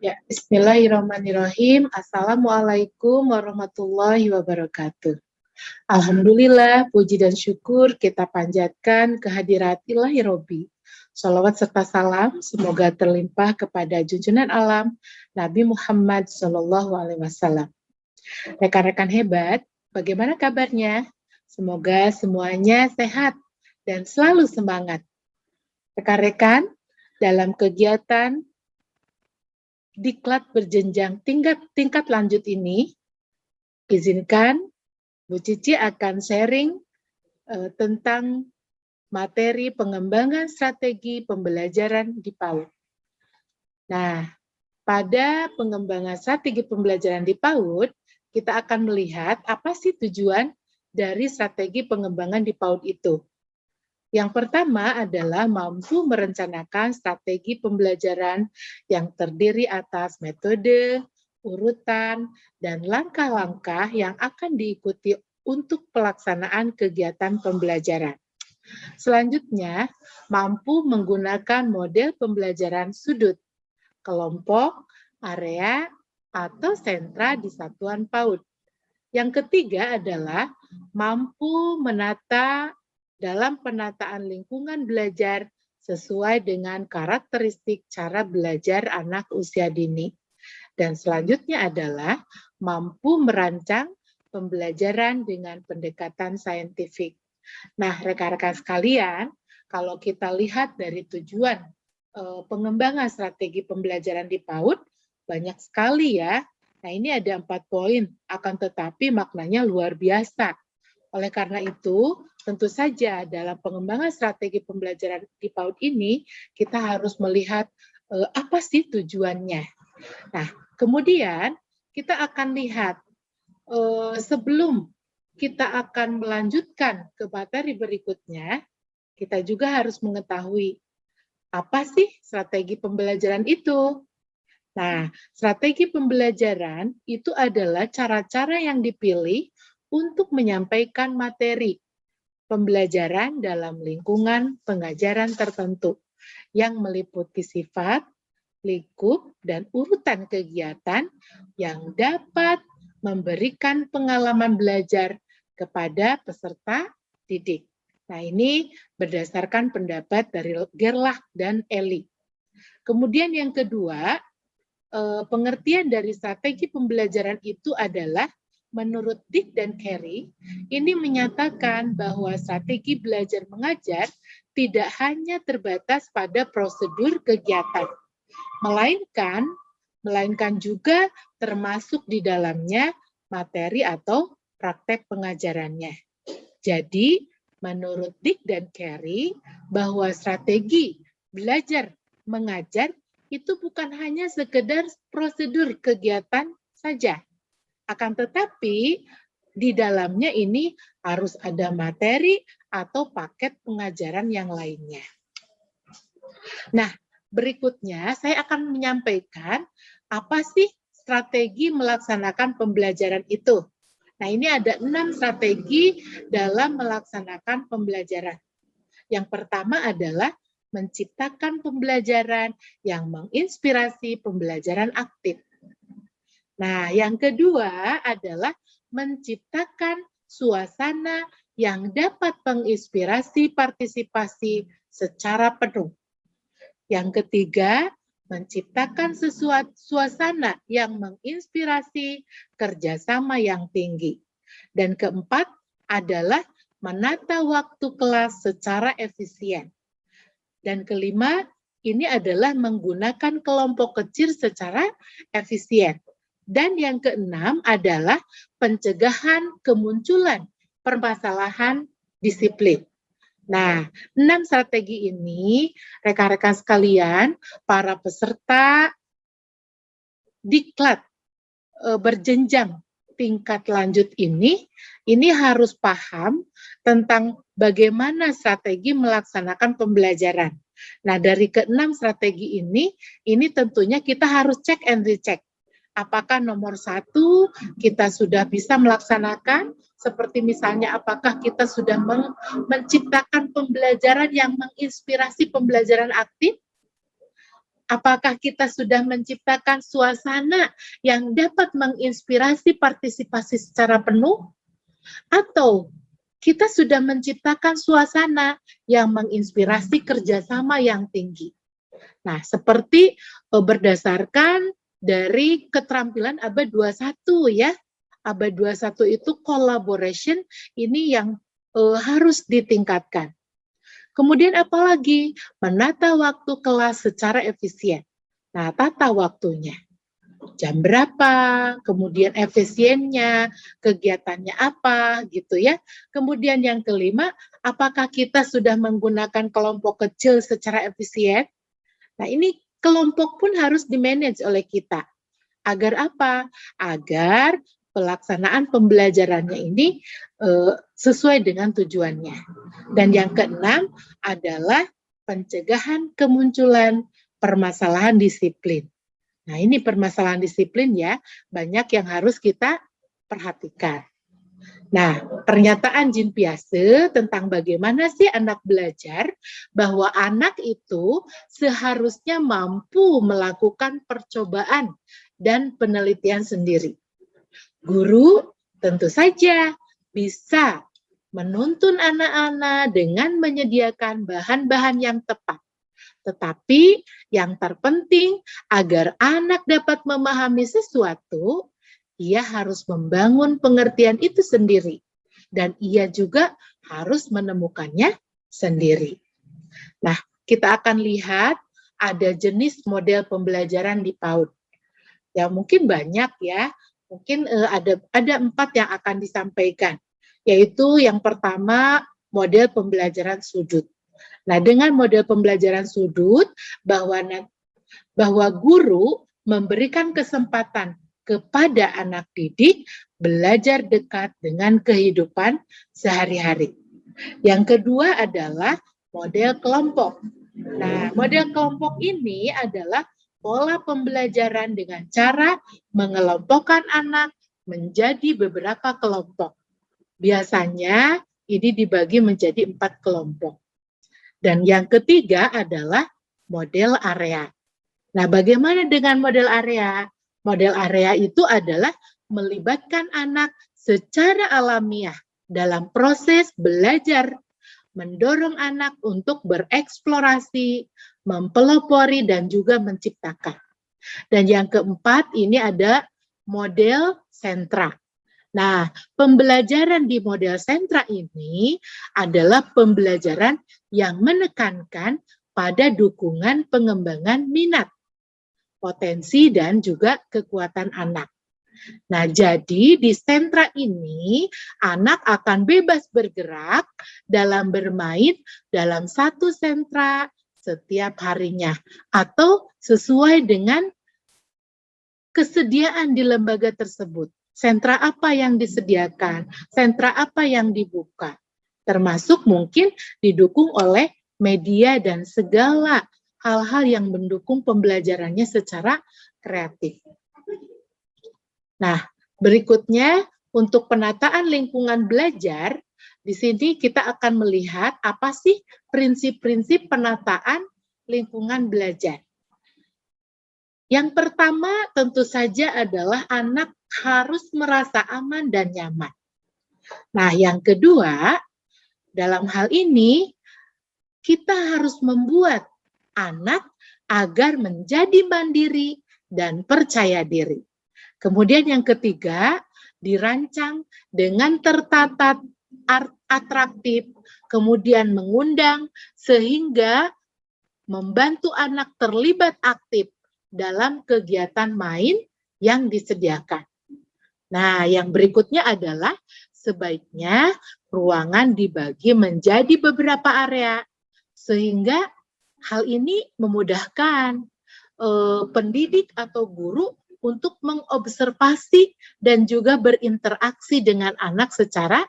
Ya, bismillahirrahmanirrahim. Assalamualaikum warahmatullahi wabarakatuh. Alhamdulillah, puji dan syukur kita panjatkan kehadirat Ilahi Robbi. Salawat serta salam semoga terlimpah kepada junjungan alam Nabi Muhammad SAW. Rekan-rekan hebat, bagaimana kabarnya? Semoga semuanya sehat dan selalu semangat. Rekan-rekan, dalam kegiatan diklat berjenjang tingkat lanjut ini, izinkan Bu Cici akan sharing tentang materi pengembangan strategi pembelajaran di PAUD. Nah, pada pengembangan strategi pembelajaran di PAUD, kita akan melihat apa sih tujuan dari strategi pengembangan di PAUD itu. Yang pertama adalah mampu merencanakan strategi pembelajaran yang terdiri atas metode, urutan, dan langkah-langkah yang akan diikuti untuk pelaksanaan kegiatan pembelajaran. Selanjutnya, mampu menggunakan model pembelajaran sudut, kelompok, area, atau sentra di satuan PAUD. Yang ketiga adalah mampu menata dalam penataan lingkungan belajar sesuai dengan karakteristik cara belajar anak usia dini. Dan selanjutnya adalah mampu merancang pembelajaran dengan pendekatan saintifik. Nah, rekan-rekan sekalian, kalau kita lihat dari tujuan pengembangan strategi pembelajaran di PAUD, banyak sekali ya. Nah, ini ada 4 poin, akan tetapi maknanya luar biasa. Oleh karena itu, tentu saja dalam pengembangan strategi pembelajaran di PAUD ini, kita harus melihat apa sih tujuannya. Nah, kemudian kita akan lihat sebelum kita akan melanjutkan ke materi berikutnya, kita juga harus mengetahui apa sih strategi pembelajaran itu. Nah, strategi pembelajaran itu adalah cara-cara yang dipilih untuk menyampaikan materi pembelajaran dalam lingkungan pengajaran tertentu yang meliputi sifat, lingkup, dan urutan kegiatan yang dapat memberikan pengalaman belajar kepada peserta didik. Nah, ini berdasarkan pendapat dari Gerlach dan Eli. Kemudian yang kedua, pengertian dari strategi pembelajaran itu adalah menurut Dick dan Carey, ini menyatakan bahwa strategi belajar mengajar tidak hanya terbatas pada prosedur kegiatan, melainkan juga termasuk di dalamnya materi atau praktek pengajarannya. Jadi, menurut Dick dan Carey, bahwa strategi belajar mengajar itu bukan hanya sekedar prosedur kegiatan saja. Akan tetapi, di dalamnya ini harus ada materi atau paket pengajaran yang lainnya. Nah, berikutnya saya akan menyampaikan apa sih strategi melaksanakan pembelajaran itu. Nah, ini ada 6 strategi dalam melaksanakan pembelajaran. Yang pertama adalah menciptakan pembelajaran yang menginspirasi pembelajaran aktif. Nah, yang kedua adalah menciptakan suasana yang dapat menginspirasi partisipasi secara penuh. Yang ketiga, menciptakan suasana yang menginspirasi kerjasama yang tinggi. Dan keempat adalah menata waktu kelas secara efisien. Dan kelima, ini adalah menggunakan kelompok kecil secara efisien. Dan yang keenam adalah pencegahan kemunculan permasalahan disiplin. Nah, 6 strategi ini, rekan-rekan sekalian, para peserta diklat berjenjang tingkat lanjut ini harus paham tentang bagaimana strategi melaksanakan pembelajaran. Nah, dari ke-6 strategi ini tentunya kita harus cek and recheck. Apakah nomor 1 kita sudah bisa melaksanakan, seperti misalnya apakah kita sudah menciptakan pembelajaran yang menginspirasi pembelajaran aktif, Apakah kita sudah menciptakan suasana yang dapat menginspirasi partisipasi secara penuh? Atau kita sudah menciptakan suasana yang menginspirasi kerjasama yang tinggi? Nah, seperti berdasarkan dari keterampilan abad 21 ya. Abad 21 itu collaboration ini yang harus ditingkatkan. Kemudian apalagi? Menata waktu kelas secara efisien. Nah, tata waktunya. Jam berapa, kemudian efisiennya, kegiatannya apa, gitu ya. Kemudian yang kelima, apakah kita sudah menggunakan kelompok kecil secara efisien? Nah, ini kelompok pun harus di-manage oleh kita. Agar apa? Agar pelaksanaan pembelajarannya ini sesuai dengan tujuannya. Dan yang keenam adalah pencegahan kemunculan permasalahan disiplin. Nah, ini permasalahan disiplin ya, banyak yang harus kita perhatikan. Nah, pernyataan Jean Piaget tentang bagaimana sih anak belajar, bahwa anak itu seharusnya mampu melakukan percobaan dan penelitian sendiri. Guru tentu saja bisa menuntun anak-anak dengan menyediakan bahan-bahan yang tepat. Tetapi yang terpenting agar anak dapat memahami sesuatu, ia harus membangun pengertian itu sendiri. Dan ia juga harus menemukannya sendiri. Nah, kita akan lihat ada jenis model pembelajaran di PAUD. Ya, mungkin banyak ya. Mungkin ada 4 yang akan disampaikan. Yaitu yang pertama, model pembelajaran sudut. Nah, dengan model pembelajaran sudut, bahwa guru memberikan kesempatan kepada anak didik belajar dekat dengan kehidupan sehari-hari. Yang kedua adalah model kelompok. Nah, model kelompok ini adalah pola pembelajaran dengan cara mengelompokkan anak menjadi beberapa kelompok. Biasanya ini dibagi menjadi 4 kelompok. Dan yang ketiga adalah model area. Nah, bagaimana dengan model area? Model area itu adalah melibatkan anak secara alamiah dalam proses belajar, mendorong anak untuk bereksplorasi, mempelopori, dan juga menciptakan. Dan yang keempat, ini ada model sentra. Nah, pembelajaran di model sentra ini adalah pembelajaran yang menekankan pada dukungan pengembangan minat, potensi, dan juga kekuatan anak. Nah, jadi di sentra ini anak akan bebas bergerak dalam bermain dalam satu sentra setiap harinya atau sesuai dengan kesediaan di lembaga tersebut. Sentra apa yang disediakan, sentra apa yang dibuka, termasuk mungkin didukung oleh media dan segala hal-hal yang mendukung pembelajarannya secara kreatif. Nah, berikutnya untuk penataan lingkungan belajar, di sini kita akan melihat apa sih prinsip-prinsip penataan lingkungan belajar. Yang pertama tentu saja adalah anak harus merasa aman dan nyaman. Nah, yang kedua, dalam hal ini kita harus membuat anak agar menjadi mandiri dan percaya diri. Kemudian yang ketiga, dirancang dengan tertata, atraktif, kemudian mengundang sehingga membantu anak terlibat aktif dalam kegiatan main yang disediakan. Nah, yang berikutnya adalah sebaiknya ruangan dibagi menjadi beberapa area sehingga hal ini memudahkan pendidik atau guru untuk mengobservasi dan juga berinteraksi dengan anak secara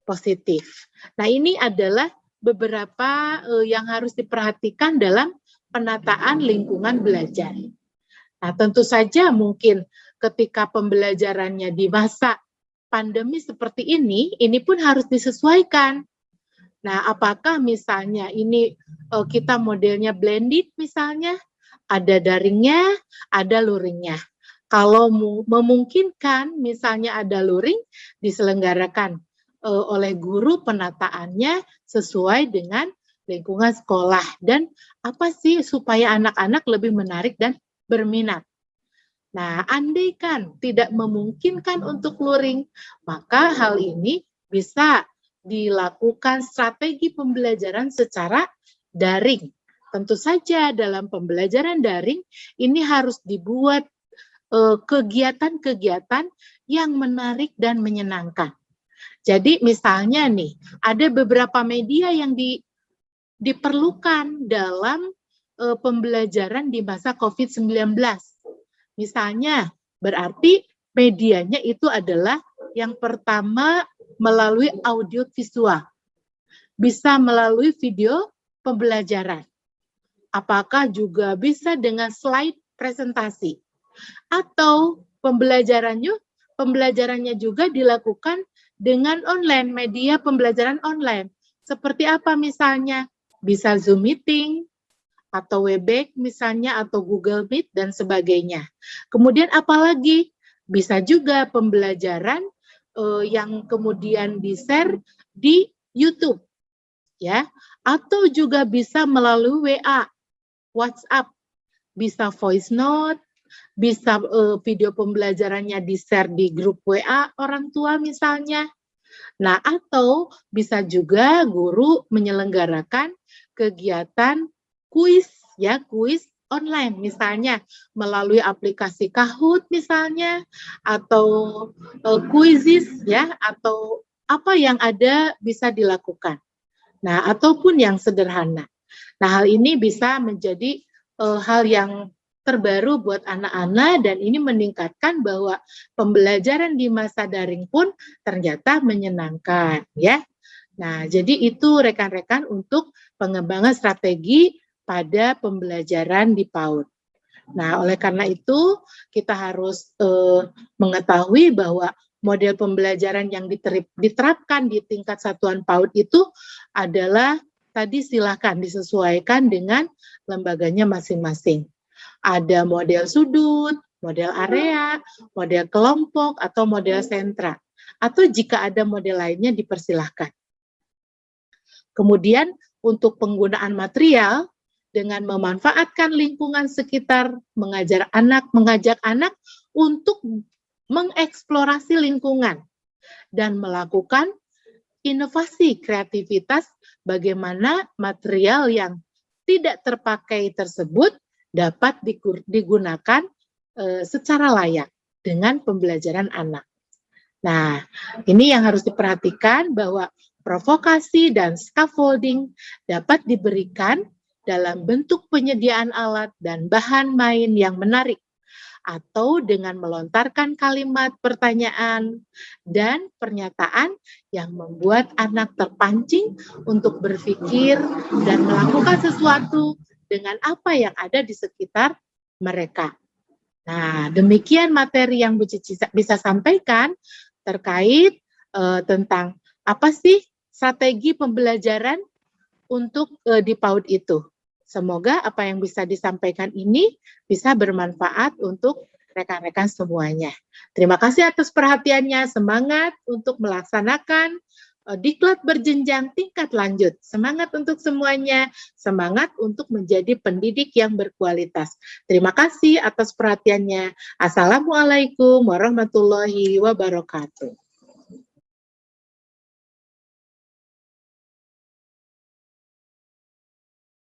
positif. Nah, ini adalah beberapa yang harus diperhatikan dalam penataan lingkungan belajar. Nah, tentu saja mungkin ketika pembelajarannya di masa pandemi seperti ini pun harus disesuaikan. Nah, apakah misalnya ini kita modelnya blended misalnya, Ada daringnya, ada luringnya. Kalau memungkinkan, misalnya ada luring, diselenggarakan oleh guru penataannya sesuai dengan lingkungan sekolah. Dan apa sih supaya anak-anak lebih menarik dan berminat. Nah, andaikan tidak memungkinkan untuk luring, maka hal ini bisa dilakukan strategi pembelajaran secara daring. Tentu saja dalam pembelajaran daring ini harus dibuat kegiatan-kegiatan yang menarik dan menyenangkan. Jadi misalnya nih, ada beberapa media yang diperlukan dalam pembelajaran di masa COVID-19. Misalnya, berarti medianya itu adalah yang pertama melalui audio visual. Bisa melalui video pembelajaran. Apakah juga bisa dengan slide presentasi. Atau pembelajarannya juga dilakukan dengan online, media pembelajaran online. Seperti apa misalnya? Bisa Zoom meeting, atau Webex misalnya, atau Google Meet, dan sebagainya. Kemudian apalagi? Bisa juga pembelajaran yang kemudian di-share di YouTube, ya, atau juga bisa melalui WA, WhatsApp, bisa voice note, bisa video pembelajarannya di-share di grup WA orang tua misalnya. Nah, atau bisa juga guru menyelenggarakan kegiatan kuis, ya, kuis online misalnya melalui aplikasi Kahoot misalnya, atau Quizizz, ya, atau apa yang ada bisa dilakukan. Nah, ataupun yang sederhana. Nah, hal ini bisa menjadi hal yang terbaru buat anak-anak, dan ini meningkatkan bahwa pembelajaran di masa daring pun ternyata menyenangkan, ya. Nah, jadi itu rekan-rekan untuk pengembangan strategi pada pembelajaran di PAUD. Nah, oleh karena itu kita harus mengetahui bahwa model pembelajaran yang diterapkan di tingkat satuan PAUD itu adalah tadi silakan disesuaikan dengan lembaganya masing-masing. Ada model sudut, model area, model kelompok, atau model sentra. Atau jika ada model lainnya dipersilahkan. Kemudian untuk penggunaan material dengan memanfaatkan lingkungan sekitar, mengajak anak untuk mengeksplorasi lingkungan dan melakukan inovasi kreativitas bagaimana material yang tidak terpakai tersebut dapat digunakan secara layak dengan pembelajaran anak. Nah, ini yang harus diperhatikan bahwa provokasi dan scaffolding dapat diberikan dalam bentuk penyediaan alat dan bahan main yang menarik, atau dengan melontarkan kalimat pertanyaan dan pernyataan yang membuat anak terpancing untuk berpikir dan melakukan sesuatu dengan apa yang ada di sekitar mereka. Nah, demikian materi yang Bu Cici bisa sampaikan terkait tentang apa sih strategi pembelajaran untuk di PAUD itu. Semoga apa yang bisa disampaikan ini bisa bermanfaat untuk rekan-rekan semuanya. Terima kasih atas perhatiannya. Semangat untuk melaksanakan diklat berjenjang tingkat lanjut. Semangat untuk semuanya. Semangat untuk menjadi pendidik yang berkualitas. Terima kasih atas perhatiannya. Assalamualaikum warahmatullahi wabarakatuh.